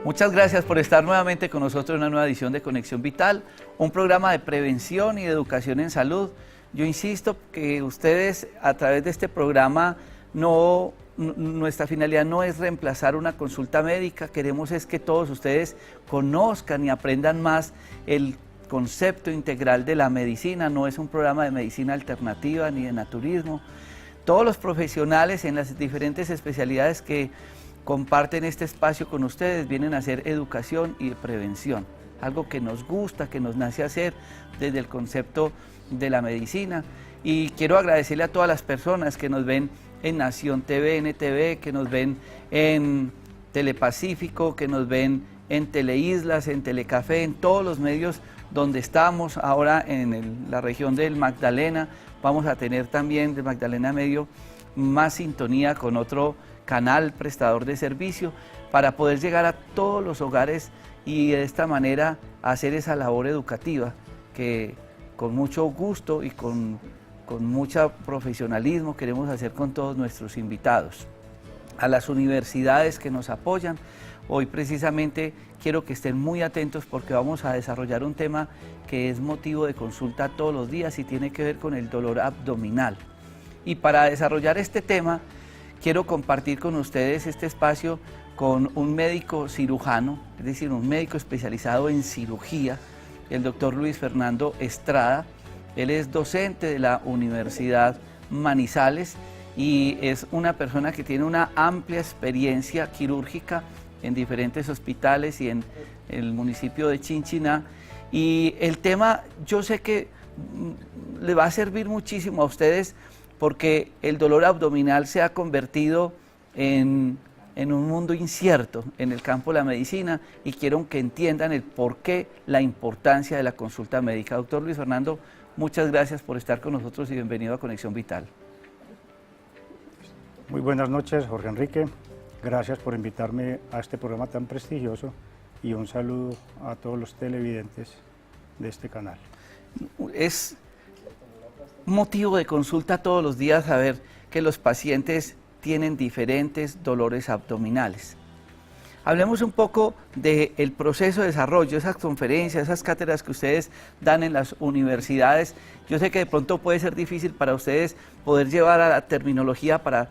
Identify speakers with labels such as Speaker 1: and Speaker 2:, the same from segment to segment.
Speaker 1: Muchas gracias por estar nuevamente con nosotros en una nueva edición de Conexión Vital, un programa de prevención y de educación en salud. Yo insisto que ustedes a través de este programa nuestra finalidad no es reemplazar una consulta médica, queremos es que todos ustedes conozcan y aprendan más el concepto integral de la medicina. No es un programa de medicina alternativa ni de naturismo. Todos los profesionales en las diferentes especialidades que comparten este espacio con ustedes vienen a hacer educación y prevención, algo que nos gusta, que nos nace hacer desde el concepto de la medicina. Y quiero agradecerle a todas las personas que nos ven en Nación TV, NTV, que nos ven en Telepacífico, que nos ven en Teleislas, en Telecafé, en todos los medios donde estamos. Ahora en la región del Magdalena vamos a tener también del Magdalena Medio más sintonía con otro canal prestador de servicio para poder llegar a todos los hogares y de esta manera hacer esa labor educativa que con mucho gusto y con mucho profesionalismo queremos hacer con todos nuestros invitados. A las universidades que nos apoyan, hoy precisamente quiero que estén muy atentos porque vamos a desarrollar un tema que es motivo de consulta todos los días y tiene que ver con el dolor abdominal. Y para desarrollar este tema, quiero compartir con ustedes este espacio con un médico cirujano, es decir, un médico especializado en cirugía, el doctor Luis Fernando Estrada. Él es docente de la Universidad Manizales y es una persona que tiene una amplia experiencia quirúrgica en diferentes hospitales y en el municipio de Chinchiná. Y el tema yo sé que le va a servir muchísimo a ustedes porque el dolor abdominal se ha convertido en un mundo incierto en el campo de la medicina y quiero que entiendan el porqué, la importancia de la consulta médica. Doctor Luis Fernando, muchas gracias por estar con nosotros y bienvenido a Conexión Vital.
Speaker 2: Muy buenas noches, Jorge Enrique. Gracias por invitarme a este programa tan prestigioso y un saludo a todos los televidentes de este canal.
Speaker 1: Es motivo de consulta todos los días saber que los pacientes tienen diferentes dolores abdominales. Hablemos un poco del proceso de desarrollo, esas conferencias, esas cátedras que ustedes dan en las universidades. Yo sé que de pronto puede ser difícil para ustedes poder llevar a la terminología para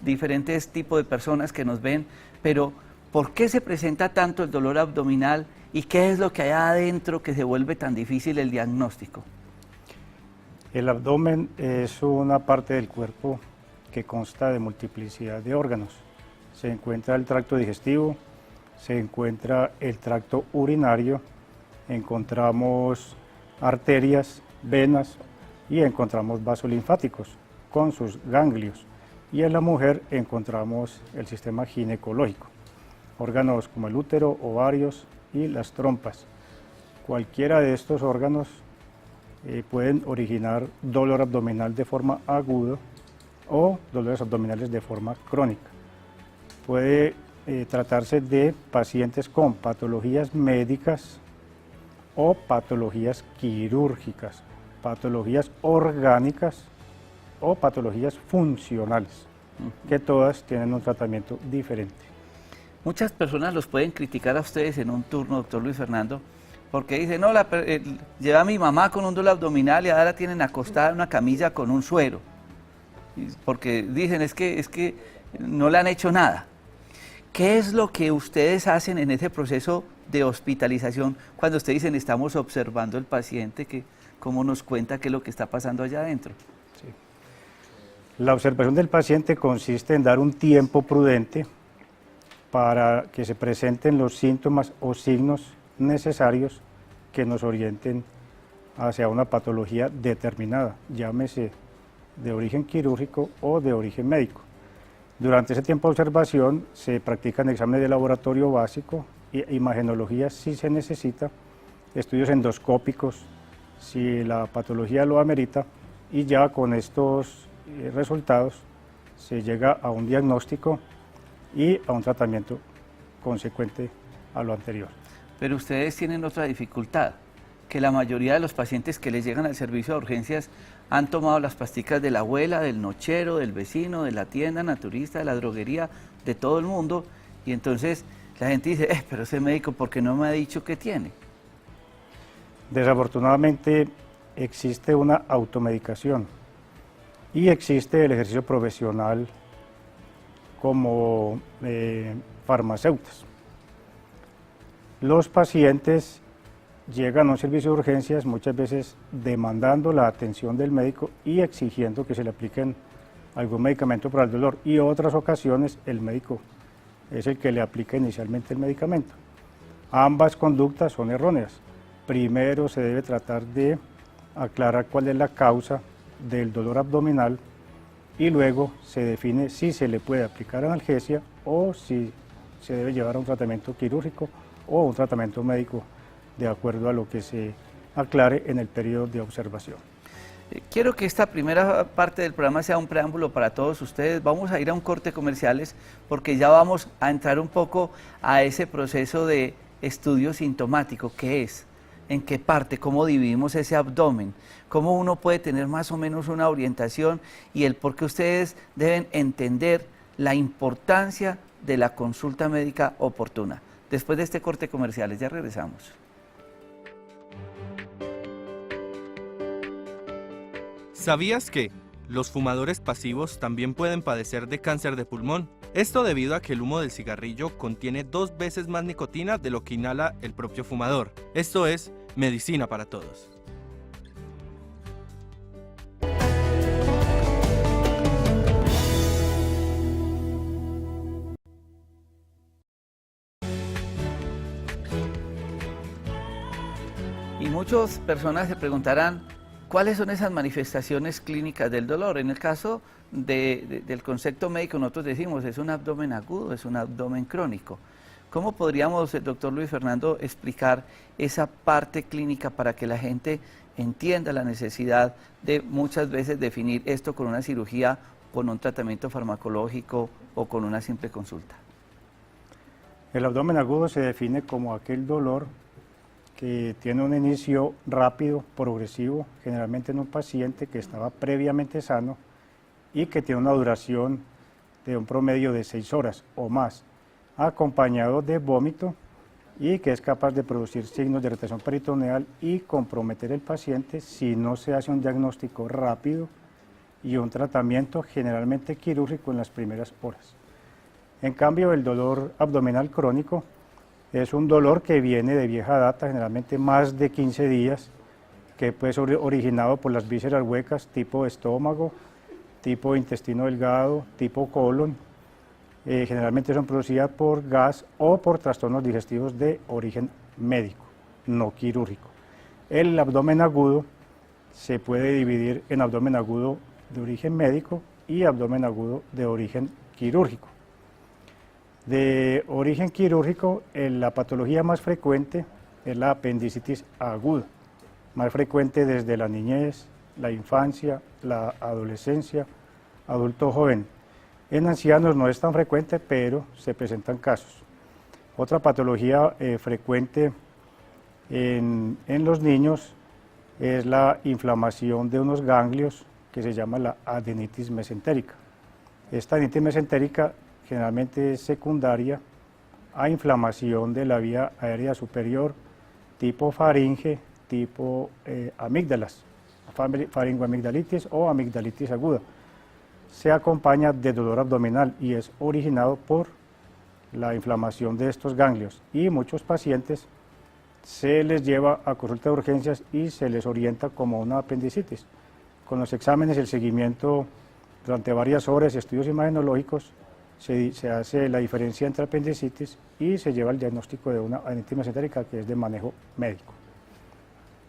Speaker 1: diferentes tipos de personas que nos ven, pero ¿por qué se presenta tanto el dolor abdominal y qué es lo que hay adentro que se vuelve tan difícil el diagnóstico?
Speaker 2: El abdomen es una parte del cuerpo que consta de multiplicidad de órganos. Se encuentra el tracto digestivo, se encuentra el tracto urinario, encontramos arterias, venas y encontramos vasos linfáticos con sus ganglios. Y en la mujer encontramos el sistema ginecológico, órganos como el útero, ovarios y las trompas. Cualquiera de estos órganos pueden originar dolor abdominal de forma aguda o dolores abdominales de forma crónica. Puede tratarse de pacientes con patologías médicas o patologías quirúrgicas, patologías orgánicas o patologías funcionales, que todas tienen un tratamiento diferente.
Speaker 1: Muchas personas los pueden criticar a ustedes en un turno, doctor Luis Fernando, porque dicen, no, lleva a mi mamá con un dolor abdominal y ahora la tienen acostada en una camilla con un suero. Porque dicen, es que no le han hecho nada. ¿Qué es lo que ustedes hacen en ese proceso de hospitalización cuando ustedes dicen, estamos observando al paciente, cómo nos cuenta qué es lo que está pasando allá adentro?
Speaker 2: Sí. La observación del paciente consiste en dar un tiempo prudente para que se presenten los síntomas o signos necesarios que nos orienten hacia una patología determinada, llámese de origen quirúrgico o de origen médico. Durante ese tiempo de observación se practican exámenes de laboratorio básico, imagenología si se necesita, estudios endoscópicos si la patología lo amerita y ya con estos resultados se llega a un diagnóstico y a un tratamiento consecuente a lo anterior.
Speaker 1: Pero ustedes tienen otra dificultad, que la mayoría de los pacientes que les llegan al servicio de urgencias han tomado las pasticas de la abuela, del nochero, del vecino, de la tienda naturista, de la droguería, de todo el mundo, y entonces la gente dice, pero ese médico, ¿por qué no me ha dicho qué tiene?
Speaker 2: Desafortunadamente existe una automedicación y existe el ejercicio profesional como farmacéuticos. Los pacientes llegan a un servicio de urgencias muchas veces demandando la atención del médico y exigiendo que se le apliquen algún medicamento para el dolor, y otras ocasiones el médico es el que le aplica inicialmente el medicamento. Ambas conductas son erróneas. Primero se debe tratar de aclarar cuál es la causa del dolor abdominal y luego se define si se le puede aplicar analgesia o si se debe llevar a un tratamiento quirúrgico o un tratamiento médico de acuerdo a lo que se aclare en el periodo de observación.
Speaker 1: Quiero que esta primera parte del programa sea un preámbulo para todos ustedes. Vamos a ir a un corte comerciales porque ya vamos a entrar un poco a ese proceso de estudio sintomático. ¿Qué es? ¿En qué parte? ¿Cómo dividimos ese abdomen? ¿Cómo uno puede tener más o menos una orientación y el por qué ustedes deben entender la importancia de la consulta médica oportuna? Después de este corte comerciales, ya regresamos.
Speaker 3: ¿Sabías que los fumadores pasivos también pueden padecer de cáncer de pulmón? Esto debido a que el humo del cigarrillo contiene 2 veces más nicotina de lo que inhala el propio fumador. Esto es medicina para todos.
Speaker 1: Y muchas personas se preguntarán, ¿cuáles son esas manifestaciones clínicas del dolor? En el caso del concepto médico nosotros decimos, es un abdomen agudo, es un abdomen crónico. ¿Cómo podríamos, el doctor Luis Fernando, explicar esa parte clínica para que la gente entienda la necesidad de muchas veces definir esto con una cirugía, con un tratamiento farmacológico o con una simple consulta?
Speaker 2: El abdomen agudo se define como aquel dolor que tiene un inicio rápido, progresivo, generalmente en un paciente que estaba previamente sano y que tiene una duración de un promedio de 6 horas o más, acompañado de vómito y que es capaz de producir signos de retención peritoneal y comprometer al paciente si no se hace un diagnóstico rápido y un tratamiento generalmente quirúrgico en las primeras horas. En cambio, el dolor abdominal crónico es un dolor que viene de vieja data, generalmente más de 15 días, que puede ser originado por las vísceras huecas tipo estómago, tipo intestino delgado, tipo colon. Generalmente son producidas por gas o por trastornos digestivos de origen médico, no quirúrgico. El abdomen agudo se puede dividir en abdomen agudo de origen médico y abdomen agudo de origen quirúrgico. De origen quirúrgico, la patología más frecuente es la apendicitis aguda, más frecuente desde la niñez, la infancia, la adolescencia, adulto joven. En ancianos no es tan frecuente, pero se presentan casos. Otra patología frecuente en los niños es la inflamación de unos ganglios que se llama la adenitis mesentérica. Esta adenitis mesentérica generalmente es secundaria a inflamación de la vía aérea superior tipo faringe, tipo amígdalas, faringoamigdalitis o amigdalitis aguda. Se acompaña de dolor abdominal y es originado por la inflamación de estos ganglios, y muchos pacientes se les lleva a consulta de urgencias y se les orienta como una apendicitis. Con los exámenes y el seguimiento durante varias horas y estudios imagenológicos se hace la diferencia entre apendicitis y se lleva el diagnóstico de una adenitis mesentérica, que es de manejo médico.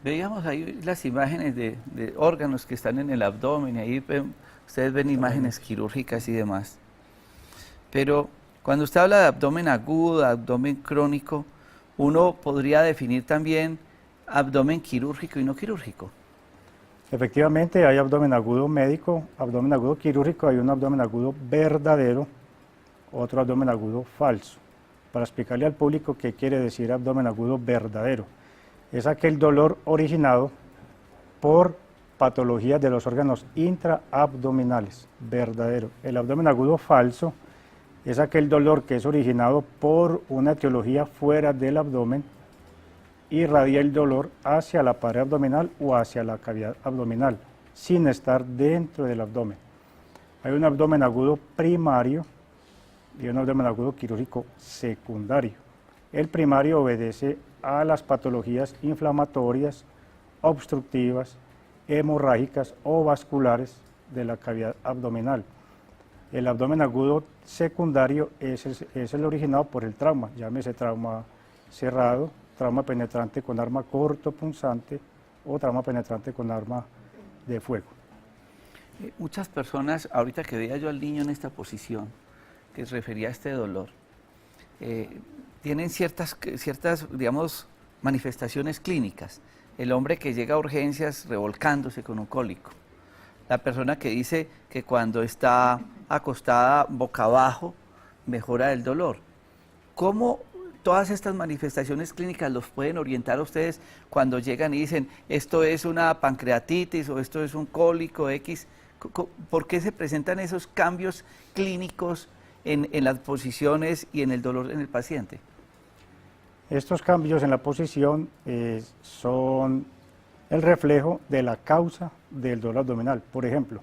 Speaker 1: Veíamos ahí las imágenes de órganos que están en el abdomen, y ahí ustedes ven imágenes quirúrgicas y demás. Pero cuando usted habla de abdomen agudo, abdomen crónico, uno podría definir también abdomen quirúrgico y no quirúrgico.
Speaker 2: Efectivamente, hay abdomen agudo médico, abdomen agudo quirúrgico, hay un abdomen agudo verdadero, otro abdomen agudo falso. Para explicarle al público qué quiere decir abdomen agudo verdadero. Es aquel dolor originado por patologías de los órganos intraabdominales, verdadero. El abdomen agudo falso es aquel dolor que es originado por una etiología fuera del abdomen, irradia el dolor hacia la pared abdominal o hacia la cavidad abdominal, sin estar dentro del abdomen. Hay un abdomen agudo primario y un abdomen agudo quirúrgico secundario. El primario obedece a las patologías inflamatorias, obstructivas, hemorrágicas o vasculares de la cavidad abdominal. El abdomen agudo secundario es el originado por el trauma, llámese trauma cerrado, trauma penetrante con arma corto punzante o trauma penetrante con arma de fuego.
Speaker 1: Muchas personas, ahorita que veía yo al niño en esta posición, que se refería a este dolor, tienen ciertas, digamos, manifestaciones clínicas. El hombre que llega a urgencias revolcándose con un cólico. La persona que dice que cuando está acostada boca abajo mejora el dolor. ¿Cómo todas estas manifestaciones clínicas los pueden orientar a ustedes cuando llegan y dicen esto es una pancreatitis o esto es un cólico X? ¿Por qué se presentan esos cambios clínicos en las posiciones y en el dolor en el paciente?
Speaker 2: Estos cambios en la posición son el reflejo de la causa del dolor abdominal. Por ejemplo,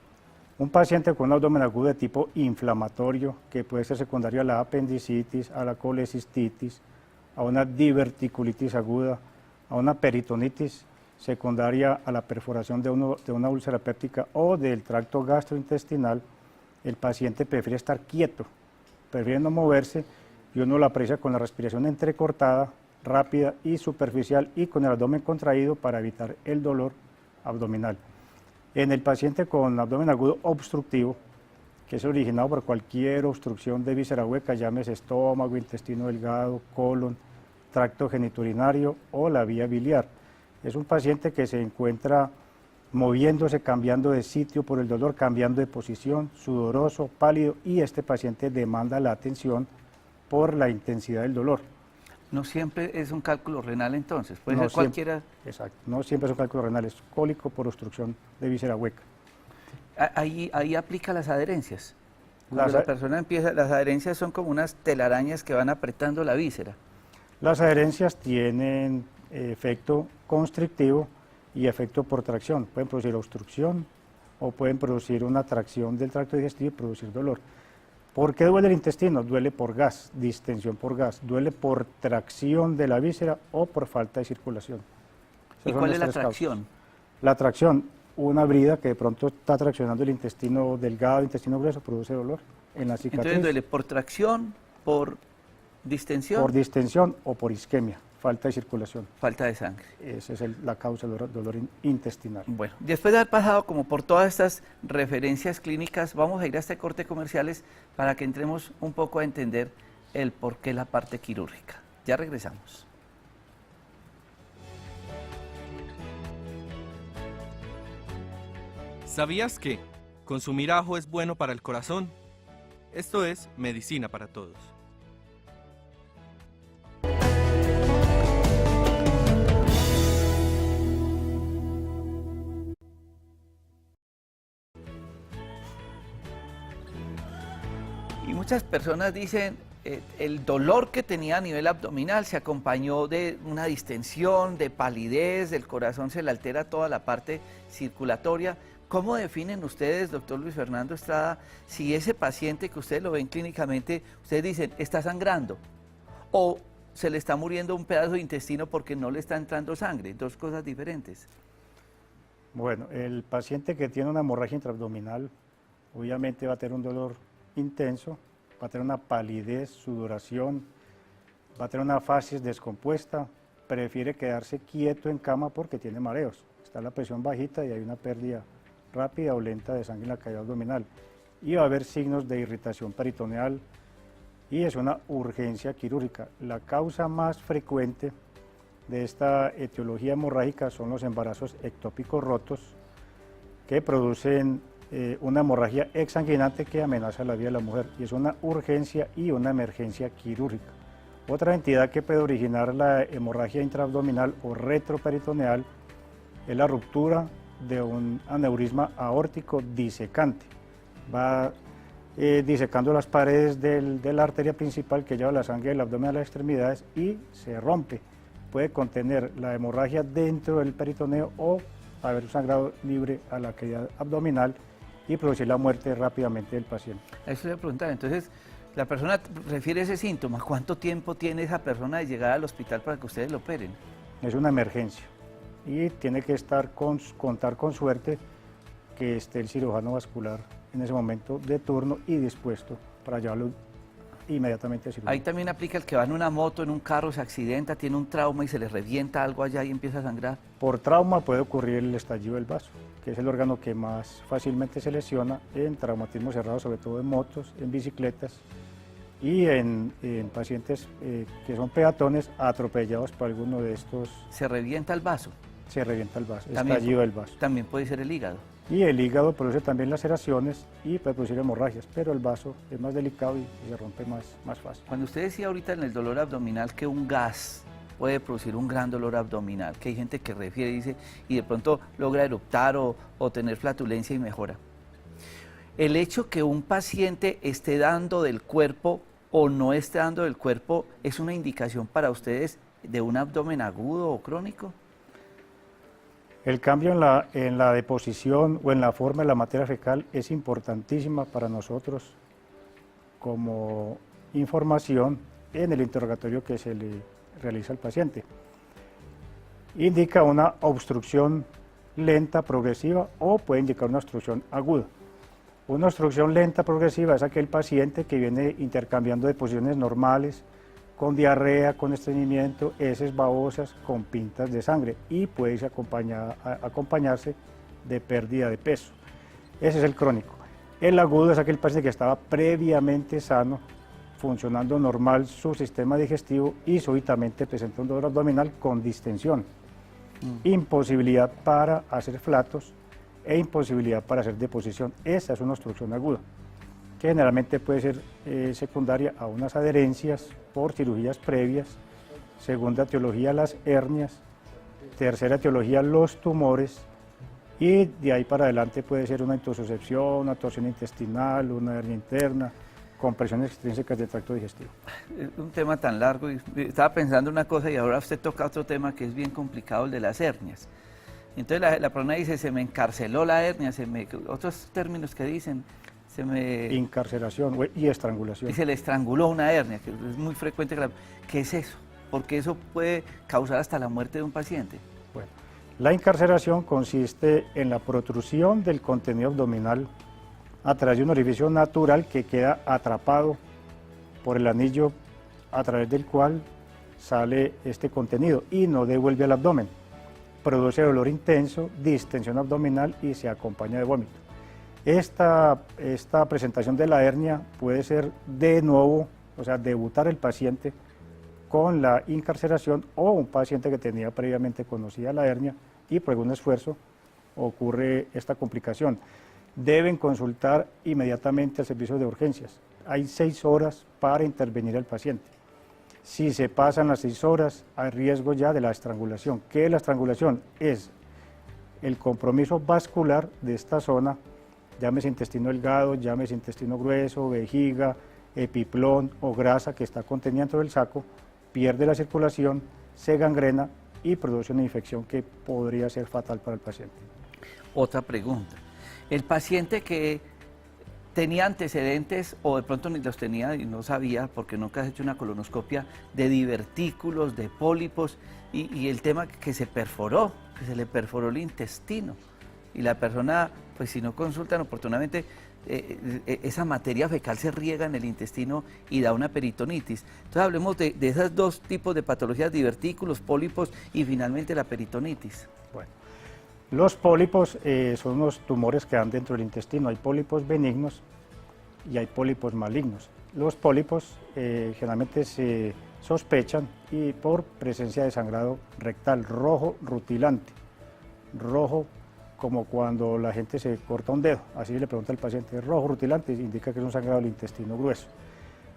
Speaker 2: un paciente con un abdomen agudo de tipo inflamatorio, que puede ser secundario a la apendicitis, a la colecistitis, a una diverticulitis aguda, a una peritonitis secundaria a la perforación de una úlcera péptica o del tracto gastrointestinal, el paciente prefiere estar quieto, prefiere no moverse, y uno lo aprecia con la respiración entrecortada, rápida y superficial y con el abdomen contraído para evitar el dolor abdominal. En el paciente con abdomen agudo obstructivo, que es originado por cualquier obstrucción de víscera hueca, llámese estómago, intestino delgado, colon, tracto genitourinario o la vía biliar. Es un paciente que se encuentra moviéndose, cambiando de sitio por el dolor, cambiando de posición, sudoroso, pálido, y este paciente demanda la atención por la intensidad del dolor.
Speaker 1: No siempre es un cálculo renal entonces, puede
Speaker 2: No
Speaker 1: ser cualquiera.
Speaker 2: Exacto, no siempre es un cálculo renal, es cólico por obstrucción de víscera hueca.
Speaker 1: Ahí aplica las adherencias. Cuando la persona empieza, las adherencias son como unas telarañas que van apretando la víscera.
Speaker 2: Las adherencias tienen efecto constrictivo y efecto por tracción. Pueden producir obstrucción o pueden producir una tracción del tracto digestivo y producir dolor. ¿Por qué duele el intestino? Duele por gas, distensión por gas, duele por tracción de la víscera o por falta de circulación.
Speaker 1: ¿Y cuál es la tracción?
Speaker 2: La tracción, una brida que de pronto está traccionando el intestino delgado, el intestino grueso, produce dolor en la cicatriz.
Speaker 1: Entonces duele por tracción, por distensión.
Speaker 2: Por distensión o por isquemia, falta de circulación.
Speaker 1: Falta de sangre.
Speaker 2: Esa es la causa del dolor intestinal.
Speaker 1: Bueno, después de haber pasado como por todas estas referencias clínicas, vamos a ir a este corte comerciales para que entremos un poco a entender el por qué la parte quirúrgica. Ya regresamos.
Speaker 3: ¿Sabías que consumir ajo es bueno para el corazón? Esto es Medicina para Todos.
Speaker 1: Y muchas personas dicen, el dolor que tenía a nivel abdominal se acompañó de una distensión, de palidez, del corazón se le altera toda la parte circulatoria. ¿Cómo definen ustedes, doctor Luis Fernando Estrada, si ese paciente que ustedes lo ven clínicamente, ustedes dicen, está sangrando o se le está muriendo un pedazo de intestino porque no le está entrando sangre? Dos cosas diferentes.
Speaker 2: Bueno, el paciente que tiene una hemorragia intraabdominal obviamente va a tener un dolor intenso, va a tener una palidez, sudoración, va a tener una facies descompuesta, prefiere quedarse quieto en cama porque tiene mareos, está la presión bajita y hay una pérdida rápida o lenta de sangre en la cavidad abdominal y va a haber signos de irritación peritoneal y es una urgencia quirúrgica. La causa más frecuente de esta etiología hemorrágica son los embarazos ectópicos rotos que producen una hemorragia exsanguinante que amenaza la vida de la mujer y es una urgencia y una emergencia quirúrgica. Otra entidad que puede originar la hemorragia intraabdominal o retroperitoneal es la ruptura de un aneurisma aórtico disecante. Va disecando las paredes de la arteria principal que lleva la sangre del abdomen a las extremidades y se rompe. Puede contener la hemorragia dentro del peritoneo o haber sangrado libre a la cavidad abdominal y producir la muerte rápidamente del paciente.
Speaker 1: Eso le voy a preguntar, entonces, la persona refiere ese síntoma, ¿cuánto tiempo tiene esa persona de llegar al hospital para que ustedes lo operen?
Speaker 2: Es una emergencia y tiene que contar con suerte que esté el cirujano vascular en ese momento de turno y dispuesto para llevarlo inmediatamente a cirugía.
Speaker 1: Ahí también aplica el que va en una moto, en un carro, se accidenta, tiene un trauma y se le revienta algo allá y empieza a sangrar.
Speaker 2: Por trauma puede ocurrir el estallido del vaso, que es el órgano que más fácilmente se lesiona en traumatismo cerrado, sobre todo en motos, en bicicletas y en pacientes que son peatones atropellados por alguno de estos.
Speaker 1: Se revienta el vaso.
Speaker 2: Se revienta el vaso,
Speaker 1: También
Speaker 2: estallido del vaso.
Speaker 1: También puede ser el hígado.
Speaker 2: Y el hígado produce también laceraciones y puede producir hemorragias, pero el vaso es más delicado y se rompe más fácil.
Speaker 1: Cuando usted decía ahorita en el dolor abdominal que un gas puede producir un gran dolor abdominal, que hay gente que refiere dice, y de pronto logra eruptar o tener flatulencia y mejora. El hecho que un paciente esté dando del cuerpo o no esté dando del cuerpo es una indicación para ustedes de un abdomen agudo o crónico.
Speaker 2: El cambio en la deposición o en la forma de la materia fecal es importantísima para nosotros como información en el interrogatorio que se le realiza al paciente. Indica una obstrucción lenta, progresiva o puede indicar una obstrucción aguda. Una obstrucción lenta, progresiva es aquel paciente que viene intercambiando deposiciones normales con diarrea, con estreñimiento, heces babosas, con pintas de sangre y puede acompañarse de pérdida de peso. Ese es el crónico. El agudo es aquel paciente que estaba previamente sano, funcionando normal su sistema digestivo y súbitamente presenta un dolor abdominal con distensión, imposibilidad para hacer flatos e imposibilidad para hacer deposición. Esa es una obstrucción aguda, que generalmente puede ser secundaria a unas adherencias por cirugías previas, segunda etiología las hernias, tercera etiología los tumores y de ahí para adelante puede ser una intususcepción, una torsión intestinal, una hernia interna, compresiones extrínsecas del tracto digestivo.
Speaker 1: Es un tema tan largo y estaba pensando una cosa y ahora usted toca otro tema que es bien complicado, el de las hernias. Entonces la persona dice, se me encarceló la hernia, otros términos que dicen,
Speaker 2: Incarceración y estrangulación.
Speaker 1: Y se le estranguló una hernia, que es muy frecuente. ¿Qué es eso? Porque eso puede causar hasta la muerte de un paciente.
Speaker 2: Bueno, la incarceración consiste en la protrusión del contenido abdominal a través de un orificio natural que queda atrapado por el anillo a través del cual sale este contenido y no devuelve al abdomen. Produce dolor intenso, distensión abdominal y se acompaña de vómito. Esta presentación de la hernia puede ser de nuevo, o sea, debutar el paciente con la incarceración o un paciente que tenía previamente conocida la hernia y por algún esfuerzo ocurre esta complicación. Deben consultar inmediatamente al servicio de urgencias. Hay 6 horas para intervenir al paciente. Si se pasan las 6 horas, hay riesgo ya de la estrangulación. ¿Qué es la estrangulación? Es el compromiso vascular de esta zona, llámese intestino delgado, llámese intestino grueso, vejiga, epiplón o grasa que está contenida dentro del saco, pierde la circulación, se gangrena y produce una infección que podría ser fatal para el paciente.
Speaker 1: Otra pregunta. El paciente que tenía antecedentes o de pronto ni los tenía y no sabía porque nunca has hecho una colonoscopia de divertículos, de pólipos y el tema que se perforó, que se le perforó el intestino y la persona, pues si no consultan oportunamente, esa materia fecal se riega en el intestino y da una peritonitis. Entonces hablemos de esos 2 tipos de patologías, divertículos, pólipos y finalmente la peritonitis.
Speaker 2: Bueno, los pólipos son unos tumores que dan dentro del intestino. Hay pólipos benignos y hay pólipos malignos. Los pólipos generalmente se sospechan y por presencia de sangrado rectal rojo rutilante, rojo como cuando la gente se corta un dedo, así le pregunta al paciente, ¿es rojo rutilante? Indica que es un sangrado del intestino grueso.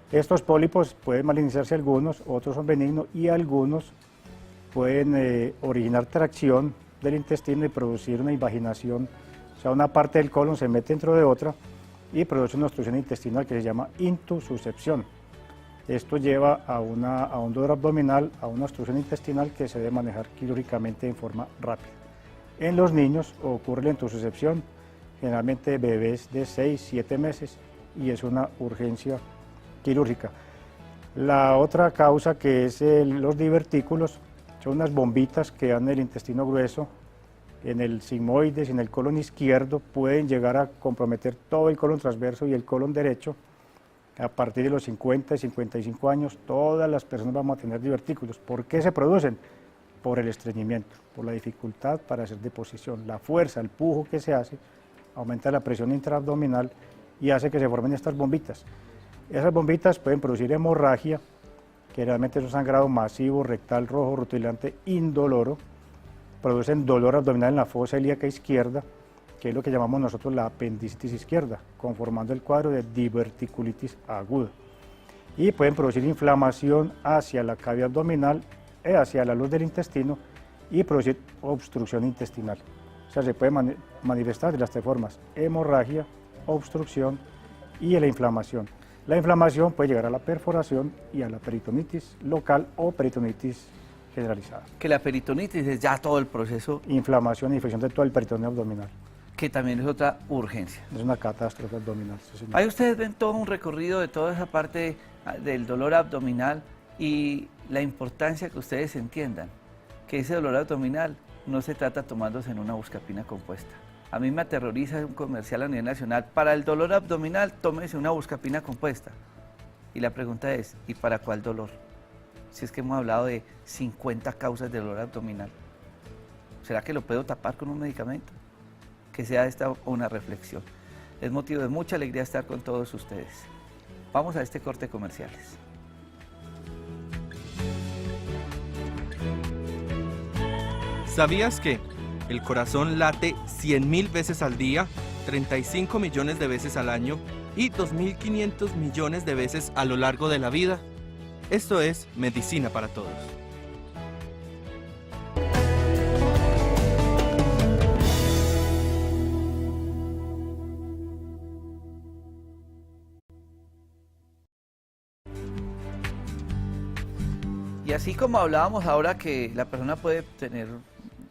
Speaker 2: Estos pólipos pueden malignizarse algunos, otros son benignos y algunos pueden originar tracción del intestino y producir una invaginación, o sea, una parte del colon se mete dentro de otra y produce una obstrucción intestinal que se llama intususcepción. Esto lleva a un dolor abdominal, a una obstrucción intestinal que se debe manejar quirúrgicamente en forma rápida. En los niños ocurre la intususcepción, generalmente bebés de 6-7 meses, y es una urgencia quirúrgica. La otra causa, que es los divertículos, son unas bombitas que dan en el intestino grueso, en el sigmoides y en el colon izquierdo, pueden llegar a comprometer todo el colon transverso y el colon derecho. A partir de los 50 y 55 años, todas las personas vamos a tener divertículos. ¿Por qué se producen? Por el estreñimiento, por la dificultad para hacer deposición. La fuerza, el pujo que se hace, aumenta la presión intraabdominal y hace que se formen estas bombitas. Esas bombitas pueden producir hemorragia, que realmente es un sangrado masivo, rectal, rojo, rutilante, indoloro. Producen dolor abdominal en la fosa ilíaca izquierda, que es lo que llamamos nosotros la apendicitis izquierda, conformando el cuadro de diverticulitis aguda. Y pueden producir inflamación hacia la cavidad abdominal, hacia la luz del intestino, y producir obstrucción intestinal. O sea, se puede manifestar de las tres formas: hemorragia, obstrucción y la inflamación. La inflamación puede llegar a la perforación y a la peritonitis local o peritonitis generalizada.
Speaker 1: Que la peritonitis es ya todo el proceso.
Speaker 2: Inflamación e infección de todo el peritoneo abdominal.
Speaker 1: Que también es otra urgencia.
Speaker 2: Es una catástrofe abdominal. Sí, señor.
Speaker 1: Ahí ustedes ven todo un recorrido de toda esa parte del dolor abdominal y la importancia que ustedes entiendan que ese dolor abdominal no se trata tomándose en una buscapina compuesta. A mí me aterroriza un comercial a nivel nacional: para el dolor abdominal, tómese una buscapina compuesta. Y la pregunta es, ¿y para cuál dolor? Si es que hemos hablado de 50 causas de dolor abdominal. ¿Será que lo puedo tapar con un medicamento? Que sea esta una reflexión. Es motivo de mucha alegría estar con todos ustedes. Vamos a este corte de comerciales.
Speaker 3: ¿Sabías que el corazón late 100.000 veces al día, 35 millones de veces al año y 2.500 millones de veces a lo largo de la vida? Esto es Medicina para Todos.
Speaker 1: Y así como hablábamos ahora que la persona puede tener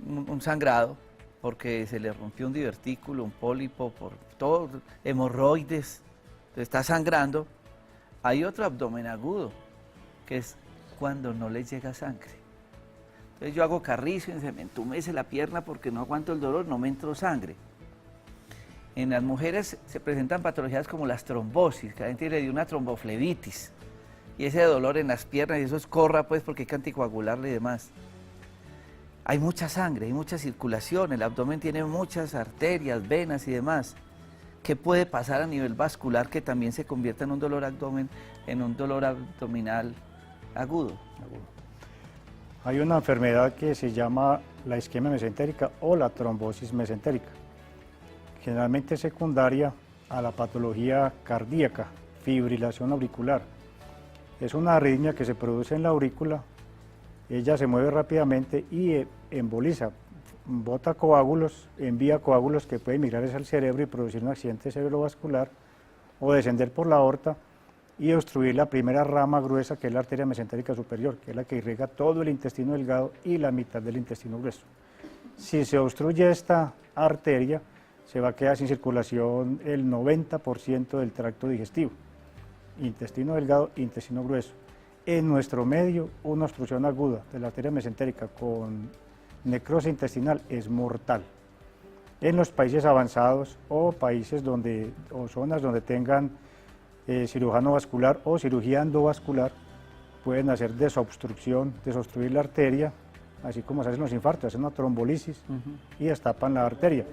Speaker 1: un sangrado porque se le rompió un divertículo, un pólipo, por todo, hemorroides, está sangrando, hay otro abdomen agudo, que es cuando no le llega sangre. Entonces yo hago carrizo y se me entumece la pierna porque no aguanto el dolor, no me entró sangre. En las mujeres se presentan patologías como las trombosis, que a la gente le dio una tromboflebitis, y ese dolor en las piernas, y eso es corra pues porque hay que anticoagularle y demás. Hay mucha sangre, hay mucha circulación, el abdomen tiene muchas arterias, venas y demás. ¿Qué puede pasar a nivel vascular que también se convierta en un dolor abdominal agudo?
Speaker 2: Hay una enfermedad que se llama la isquemia mesentérica o la trombosis mesentérica, generalmente secundaria a la patología cardíaca, fibrilación auricular. Es una arritmia que se produce en la aurícula, ella se mueve rápidamente y emboliza, bota coágulos, envía coágulos que pueden migrar hacia el cerebro y producir un accidente cerebrovascular o descender por la aorta y obstruir la primera rama gruesa, que es la arteria mesentérica superior, que es la que irriga todo el intestino delgado y la mitad del intestino grueso. Si se obstruye esta arteria, se va a quedar sin circulación el 90% del tracto digestivo, intestino delgado, intestino grueso. En nuestro medio, una obstrucción aguda de la arteria mesentérica con necrosis intestinal es mortal. En los países avanzados o países o zonas donde tengan cirujano vascular o cirugía endovascular, pueden hacer desobstruir la arteria, así como se hacen los infartos, hacen una trombolisis y destapan la arteria.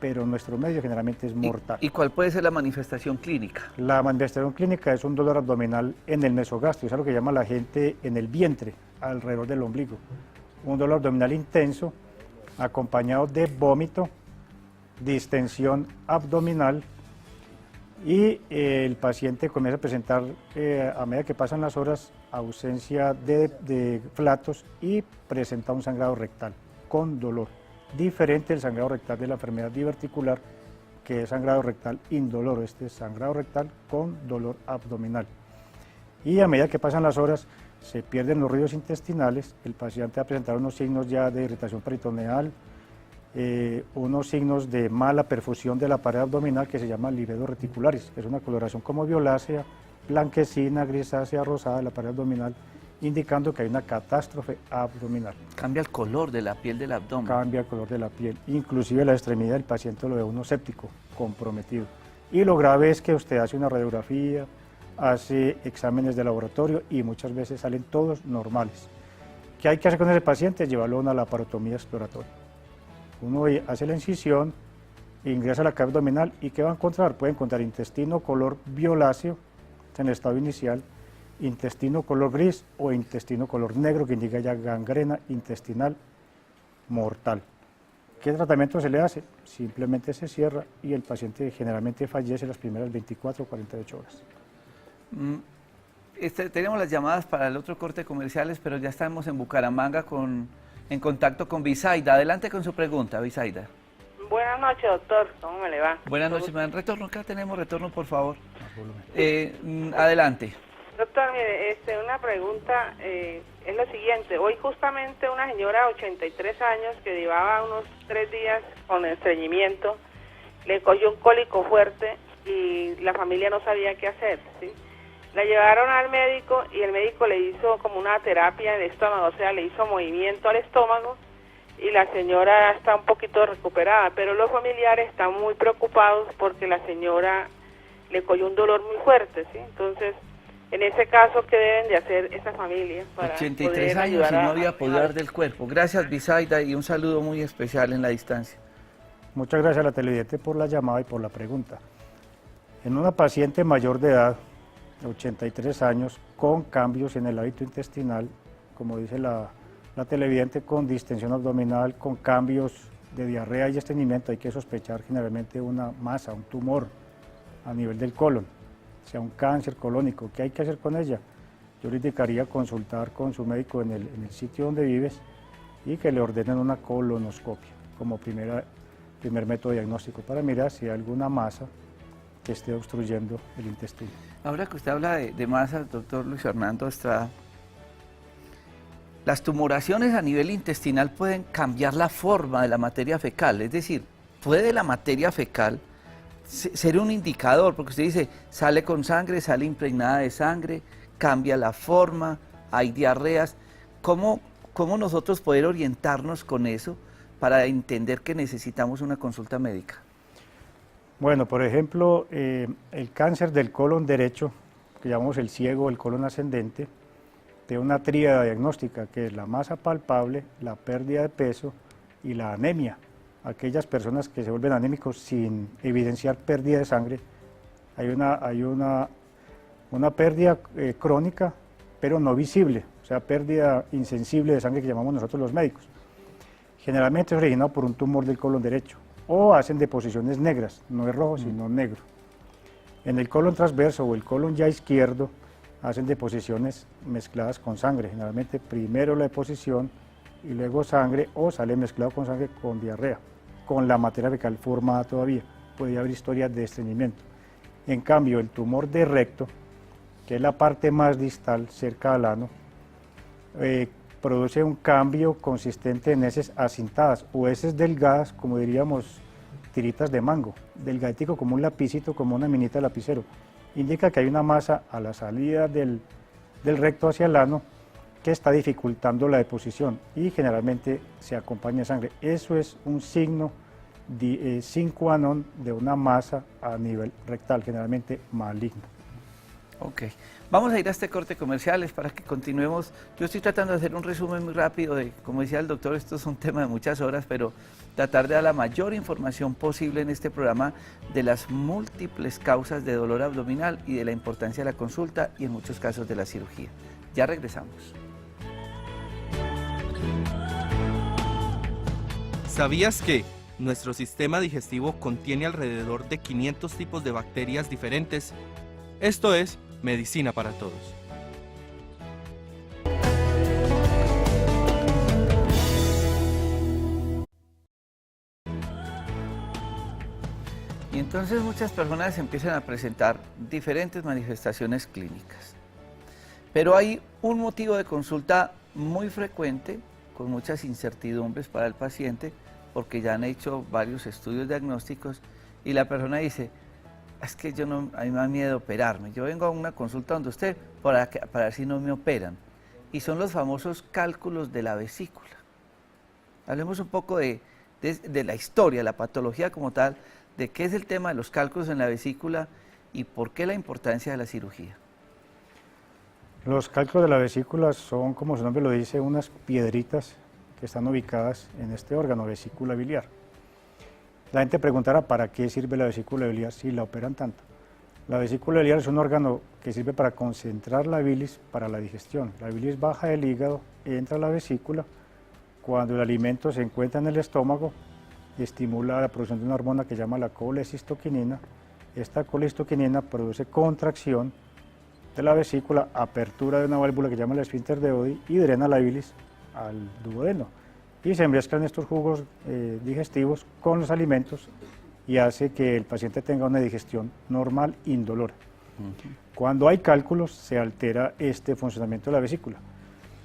Speaker 2: Pero en nuestro medio generalmente es mortal.
Speaker 1: ¿Y cuál puede ser la manifestación clínica?
Speaker 2: La manifestación clínica es un dolor abdominal en el mesogastrio, es algo que llama la gente en el vientre, alrededor del ombligo. Un dolor abdominal intenso, acompañado de vómito, distensión abdominal y el paciente comienza a presentar, a medida que pasan las horas, ausencia de flatos y presenta un sangrado rectal con dolor, diferente del sangrado rectal de la enfermedad diverticular, que es sangrado rectal indoloro. Este es sangrado rectal con dolor abdominal. Y a medida que pasan las horas, se pierden los ruidos intestinales, el paciente va a presentar unos signos ya de irritación peritoneal, unos signos de mala perfusión de la pared abdominal que se llama livedo reticularis, que es una coloración como violácea, blanquecina, grisácea, rosada de la pared abdominal, indicando que hay una catástrofe abdominal.
Speaker 1: Cambia el color de la piel del abdomen.
Speaker 2: Cambia el color de la piel, inclusive la extremidad del paciente lo ve uno séptico, comprometido. Y lo grave es que usted hace una radiografía, hace exámenes de laboratorio y muchas veces salen todos normales. ¿Qué hay que hacer con ese paciente? Llevarlo a una laparotomía exploratoria. Uno hace la incisión, ingresa a la cavidad abdominal y ¿qué va a encontrar? Puede encontrar intestino color violáceo, en el estado inicial, intestino color gris o intestino color negro, que indica ya gangrena intestinal mortal. ¿Qué tratamiento se le hace? Simplemente se cierra y el paciente generalmente fallece las primeras 24 o 48 horas.
Speaker 1: Tenemos las llamadas para el otro corte comerciales, pero ya estamos en Bucaramanga en contacto con Bisaida. Adelante con su pregunta, Bisaida.
Speaker 4: Buenas noches, doctor. ¿Cómo me le va?
Speaker 1: Buenas noches, me dan retorno. Acá tenemos retorno, por favor. Adelante.
Speaker 4: Doctor, mire, una pregunta es lo siguiente. Hoy justamente una señora de 83 años que llevaba unos 3 días con estreñimiento, le cogió un cólico fuerte y la familia no sabía qué hacer, ¿sí? La llevaron al médico y el médico le hizo como una terapia en el estómago, o sea, le hizo movimiento al estómago y la señora está un poquito recuperada, pero los familiares están muy preocupados porque la señora le cogió un dolor muy fuerte, ¿sí? Entonces, en ese caso, ¿qué deben de hacer esa familia para
Speaker 1: 83
Speaker 4: poder
Speaker 1: años y
Speaker 4: ayudar
Speaker 1: no había podido dar del cuerpo. Gracias, Bisaida, y un saludo muy especial en la distancia.
Speaker 2: Muchas gracias a la televidente por la llamada y por la pregunta. En una paciente mayor de edad, de 83 años, con cambios en el hábito intestinal, como dice la televidente, con distensión abdominal, con cambios de diarrea y estreñimiento, hay que sospechar generalmente una masa, un tumor a nivel del colon, sea un cáncer colónico. ¿Qué hay que hacer con ella? Yo le indicaría consultar con su médico en el sitio donde vives y que le ordenen una colonoscopia como primer método diagnóstico para mirar si hay alguna masa que esté obstruyendo el intestino.
Speaker 1: Ahora que usted habla de masas, doctor Luis Fernando Estrada, las tumoraciones a nivel intestinal pueden cambiar la forma de la materia fecal, es decir, ¿puede la materia fecal ser un indicador? Porque usted dice, sale con sangre, sale impregnada de sangre, cambia la forma, hay diarreas. ¿Cómo nosotros poder orientarnos con eso para entender que necesitamos una consulta médica?
Speaker 2: Bueno, por ejemplo, el cáncer del colon derecho, que llamamos el ciego, el colon ascendente, tiene una tríada diagnóstica, que es la masa palpable, la pérdida de peso y la anemia. Aquellas personas que se vuelven anémicos sin evidenciar pérdida de sangre, hay una pérdida crónica, pero no visible, o sea, pérdida insensible de sangre que llamamos nosotros los médicos. Generalmente es originado por un tumor del colon derecho, o hacen deposiciones negras, no es rojo, sino negro. En el colon transverso o el colon ya izquierdo, hacen deposiciones mezcladas con sangre, generalmente primero la deposición y luego sangre, o sale mezclado con sangre con diarrea, con la materia fecal formada todavía. Puede haber historias de estreñimiento. En cambio, el tumor de recto, que es la parte más distal, cerca al ano, produce un cambio consistente en heces acintadas o heces delgadas, como diríamos tiritas de mango, delgaditico como un lapicito, como una minita de lapicero. Indica que hay una masa a la salida del recto hacia el ano que está dificultando la deposición y generalmente se acompaña de sangre. Eso es un signo sine qua non de una masa a nivel rectal, generalmente maligna.
Speaker 1: Ok, vamos a ir a este corte comerciales para que continuemos. Yo estoy tratando de hacer un resumen muy rápido de, como decía el doctor, esto es un tema de muchas horas, pero tratar de dar la mayor información posible en este programa de las múltiples causas de dolor abdominal y de la importancia de la consulta y en muchos casos de la cirugía. Ya regresamos.
Speaker 3: ¿Sabías que Nuestro sistema digestivo contiene alrededor de 500 tipos de bacterias diferentes. Esto es medicina para todos.
Speaker 1: Y entonces muchas personas empiezan a presentar diferentes manifestaciones clínicas. Pero hay un motivo de consulta muy frecuente, con muchas incertidumbres para el paciente, porque ya han hecho varios estudios diagnósticos y la persona dice, es que a mí me da miedo operarme, yo vengo a una consulta donde usted para ver si no me operan. Y son los famosos cálculos de la vesícula. Hablemos un poco de la historia, la patología como tal, de qué es el tema de los cálculos en la vesícula y por qué la importancia de la cirugía.
Speaker 2: Los cálculos de la vesícula son, como su nombre lo dice, unas piedritas que están ubicadas en este órgano, vesícula biliar. La gente preguntará para qué sirve la vesícula biliar si la operan tanto. La vesícula biliar es un órgano que sirve para concentrar la bilis para la digestión. La bilis baja del hígado, entra a la vesícula. Cuando el alimento se encuentra en el estómago, estimula la producción de una hormona que se llama la colecistoquinina. Esta colecistoquinina produce contracción de la vesícula, apertura de una válvula que se llama el esfínter de Oddi y drena la bilis al duodeno. Y se mezclan estos jugos digestivos con los alimentos y hace que el paciente tenga una digestión normal, indolora. Cuando hay cálculos, se altera este funcionamiento de la vesícula.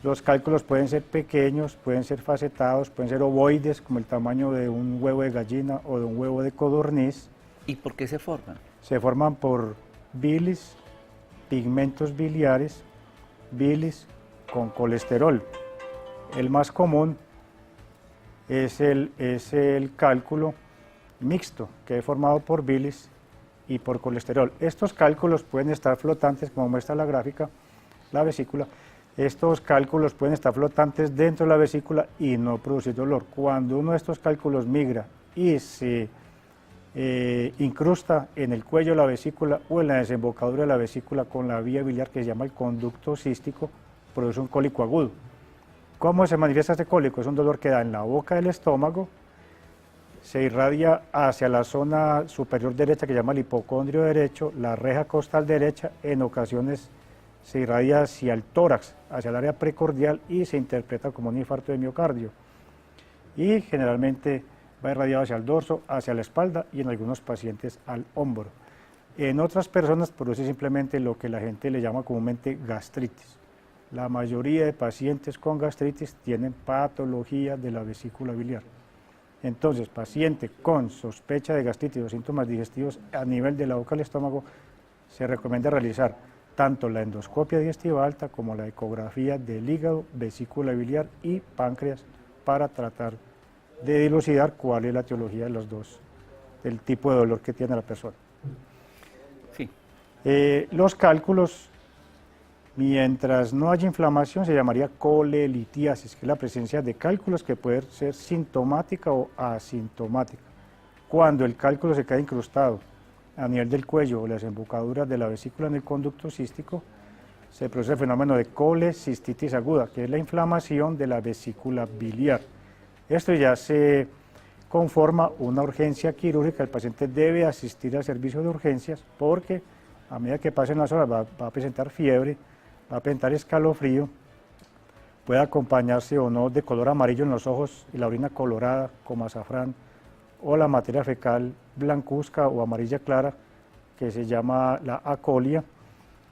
Speaker 2: Los cálculos pueden ser pequeños, pueden ser facetados, pueden ser ovoides, como el tamaño de un huevo de gallina o de un huevo de codorniz.
Speaker 1: ¿Y por qué se forman?
Speaker 2: Se forman por bilis, pigmentos biliares, bilis con colesterol. El más común es el cálculo mixto, que es formado por bilis y por colesterol. Estos cálculos pueden estar flotantes, como muestra la gráfica, la vesícula. Estos cálculos pueden estar flotantes dentro de la vesícula y no producir dolor. Cuando uno de estos cálculos migra y se incrusta en el cuello de la vesícula o en la desembocadura de la vesícula con la vía biliar que se llama el conducto cístico, produce un cólico agudo. ¿Cómo se manifiesta este cólico? Es un dolor que da en la boca del estómago, se irradia hacia la zona superior derecha que se llama el hipocondrio derecho, la reja costal derecha, en ocasiones se irradia hacia el tórax, hacia el área precordial y se interpreta como un infarto de miocardio. Y generalmente va irradiado hacia el dorso, hacia la espalda y en algunos pacientes al hombro. En otras personas produce simplemente lo que la gente le llama comúnmente gastritis. La mayoría de pacientes con gastritis tienen patología de la vesícula biliar. Entonces, paciente con sospecha de gastritis o síntomas digestivos a nivel de la boca del estómago, se recomienda realizar tanto la endoscopia digestiva alta como la ecografía del hígado, vesícula biliar y páncreas para tratar de dilucidar cuál es la etiología de los dos, del tipo de dolor que tiene la persona.
Speaker 1: Sí.
Speaker 2: Los cálculos, mientras no haya inflamación, se llamaría colelitiasis, que es la presencia de cálculos que puede ser sintomática o asintomática. Cuando el cálculo se queda incrustado a nivel del cuello o las embocaduras de la vesícula en el conducto cístico, se produce el fenómeno de colecistitis aguda, que es la inflamación de la vesícula biliar. Esto ya se conforma una urgencia quirúrgica, el paciente debe asistir al servicio de urgencias porque a medida que pasen las horas va a presentar fiebre, va a presentar escalofrío, puede acompañarse o no de color amarillo en los ojos y la orina colorada como azafrán, o la materia fecal blancuzca o amarilla clara, que se llama la acolia,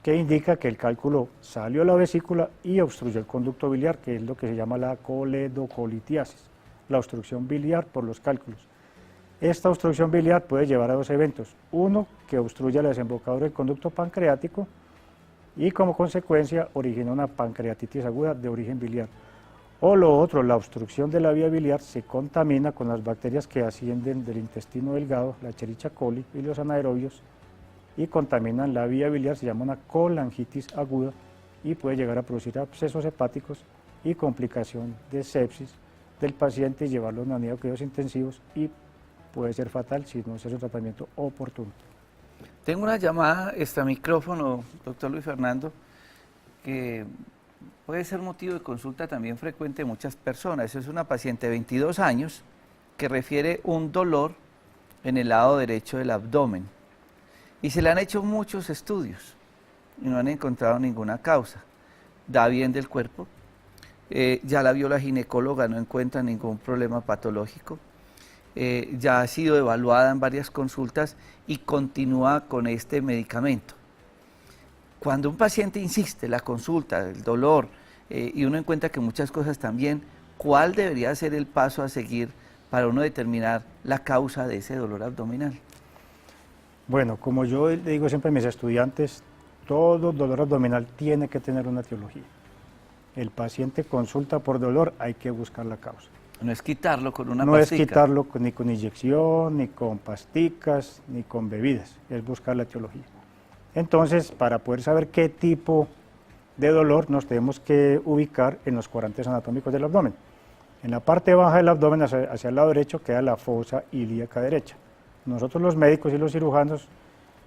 Speaker 2: que indica que el cálculo salió a la vesícula y obstruyó el conducto biliar, que es lo que se llama la coledocolitiasis, la obstrucción biliar por los cálculos. Esta obstrucción biliar puede llevar a dos eventos. Uno, que obstruya la desembocadura del conducto pancreático y como consecuencia origina una pancreatitis aguda de origen biliar. O lo otro, la obstrucción de la vía biliar se contamina con las bacterias que ascienden del intestino delgado, la Escherichia coli y los anaerobios, y contaminan la vía biliar, se llama una colangitis aguda y puede llegar a producir abscesos hepáticos y complicación de sepsis del paciente y llevarlo a unidad de cuidados intensivos y puede ser fatal si no se hace un tratamiento oportuno.
Speaker 1: Tengo una llamada extra micrófono, doctor Luis Fernando, que puede ser motivo de consulta también frecuente de muchas personas. Es una paciente de 22 años que que refiere un dolor en el lado derecho del abdomen. Y se le han hecho muchos estudios y no han encontrado ninguna causa. Da bien del cuerpo, ya la vio la ginecóloga, no encuentra ningún problema patológico, ya ha sido evaluada en varias consultas y continúa con este medicamento. Cuando un paciente insiste, la consulta, el dolor, y uno encuentra que muchas cosas también, ¿cuál debería ser el paso a seguir para uno determinar la causa de ese dolor abdominal?
Speaker 2: Bueno, como yo le digo siempre a mis estudiantes, todo dolor abdominal tiene que tener una etiología. El paciente consulta por dolor, hay que buscar la causa.
Speaker 1: No es quitarlo con una pastica.
Speaker 2: No es quitarlo ni con inyección, ni con pasticas, ni con bebidas, es buscar la etiología. Entonces, para poder saber qué tipo de dolor, nos tenemos que ubicar en los cuadrantes anatómicos del abdomen. En la parte baja del abdomen, hacia el lado derecho, queda la fosa ilíaca derecha. Nosotros los médicos y los cirujanos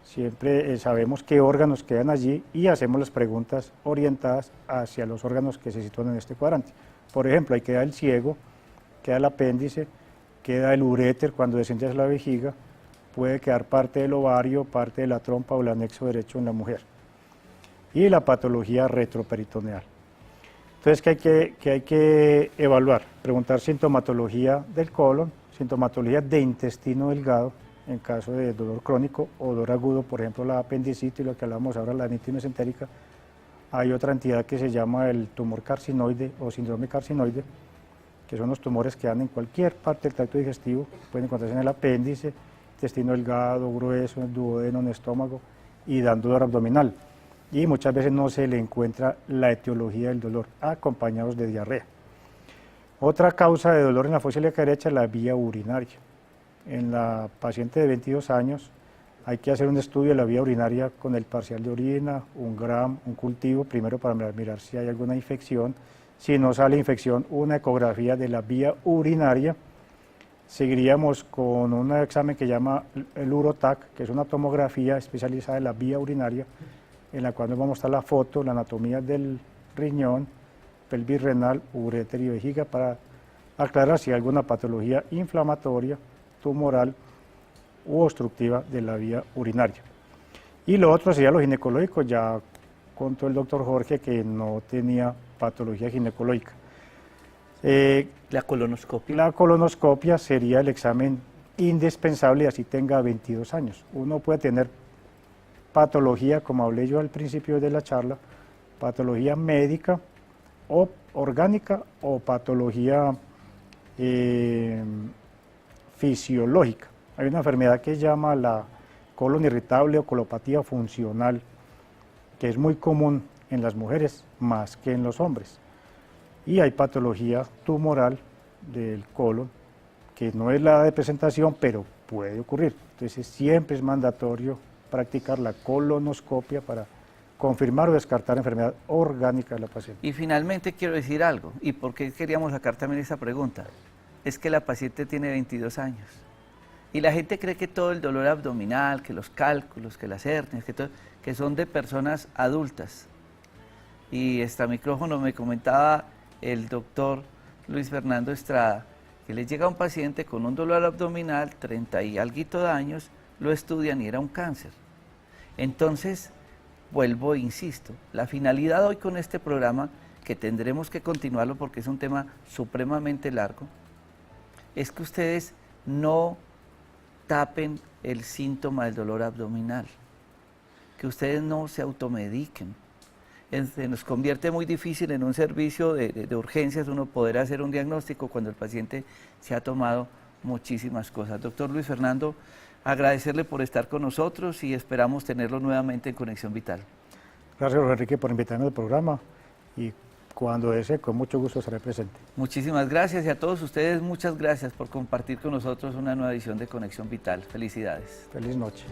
Speaker 2: siempre sabemos qué órganos quedan allí y hacemos las preguntas orientadas hacia los órganos que se sitúan en este cuadrante. Por ejemplo, ahí queda el ciego, queda el apéndice, queda el uréter cuando desciende hacia la vejiga, puede quedar parte del ovario, parte de la trompa o el anexo derecho en la mujer. Y la patología retroperitoneal. Entonces, ¿qué hay que evaluar? Preguntar sintomatología del colon, sintomatología de intestino delgado, en caso de dolor crónico o dolor agudo, por ejemplo la apendicitis, lo que hablamos ahora, la adenitis mesentérica. Hay otra entidad que se llama el tumor carcinoide o síndrome carcinoide, que son los tumores que dan en cualquier parte del tracto digestivo, pueden encontrarse en el apéndice, intestino delgado, grueso, en el duodeno, en el estómago y dan dolor abdominal. Y muchas veces no se le encuentra la etiología del dolor, acompañados de diarrea. Otra causa de dolor en la fosa ilíaca derecha es la vía urinaria. En la paciente de 22 años hay que hacer un estudio de la vía urinaria con el parcial de orina, un Gram, un cultivo, primero para mirar si hay alguna infección. Si no sale infección, una ecografía de la vía urinaria. Seguiríamos con un examen que llama el Urotac, que es una tomografía especializada de la vía urinaria, en la cual nos va a mostrar la foto, la anatomía del riñón, pelvis renal, uréter y vejiga para aclarar si hay alguna patología inflamatoria, tumoral u obstructiva de la vía urinaria. Y lo otro sería lo ginecológico, ya contó el doctor Jorge que no tenía patología ginecológica.
Speaker 1: La colonoscopia.
Speaker 2: La colonoscopia sería el examen indispensable, así tenga 22 años. Uno puede tener patología, como hablé yo al principio de la charla, patología médica o orgánica o patología fisiológica. Hay una enfermedad que se llama la colon irritable o colopatía funcional, que es muy común en las mujeres más que en los hombres. Y hay patología tumoral del colon, que no es la de presentación, pero puede ocurrir. Entonces siempre es mandatorio practicar la colonoscopia para confirmar o descartar enfermedad orgánica de la paciente.
Speaker 1: Y finalmente quiero decir algo, y por qué queríamos sacar también esa pregunta, es que la paciente tiene 22 años. Y la gente cree que todo el dolor abdominal, que los cálculos, que las hernias, que son de personas adultas. Y extra micrófono me comentaba el doctor Luis Fernando Estrada, que le llega un paciente con un dolor abdominal, 30 y alguito de años, lo estudian y era un cáncer. Entonces, vuelvo e insisto, la finalidad hoy con este programa, que tendremos que continuarlo porque es un tema supremamente largo, es que ustedes no tapen el síntoma del dolor abdominal, que ustedes no se automediquen. Se nos convierte muy difícil en un servicio de urgencias uno poder hacer un diagnóstico cuando el paciente se ha tomado muchísimas cosas. Doctor Luis Fernando, agradecerle por estar con nosotros y esperamos tenerlo nuevamente en Conexión Vital.
Speaker 2: Gracias, Jorge Enrique, por invitarme al programa y cuando desee, con mucho gusto estaré presente.
Speaker 1: Muchísimas gracias y a todos ustedes muchas gracias por compartir con nosotros una nueva edición de Conexión Vital. Felicidades.
Speaker 2: Feliz noche.